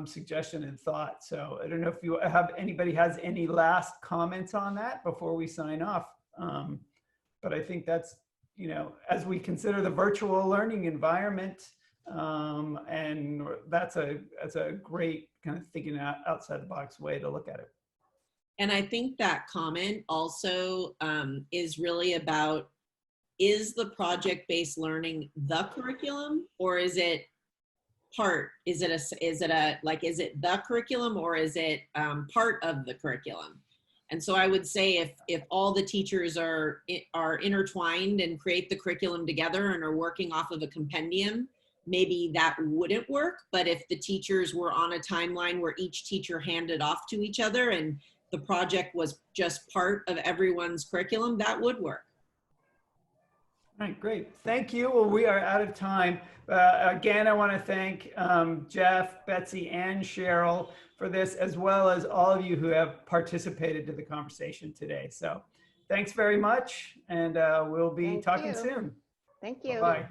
suggestion and thought. So I don't know if you have, anybody has any last comments on that before we sign off. But I think that's, you know, as we consider the virtual learning environment, and that's a great kind of thinking outside the box way to look at it. And I think that comment also is really about, is the project-based learning the curriculum, or is it part? Is it the curriculum, or is it part of the curriculum? And so I would say if all the teachers are intertwined and create the curriculum together and are working off of a compendium, maybe that wouldn't work. But if the teachers were on a timeline where each teacher handed off to each other and the project was just part of everyone's curriculum, that would work. All right, great. Thank you. Well, we are out of time. Again, I want to thank Jeff, Betsy, and Cheryl for this, as well as all of you who have participated to the conversation today. So thanks very much, and we'll be talking soon. Thank you. Bye.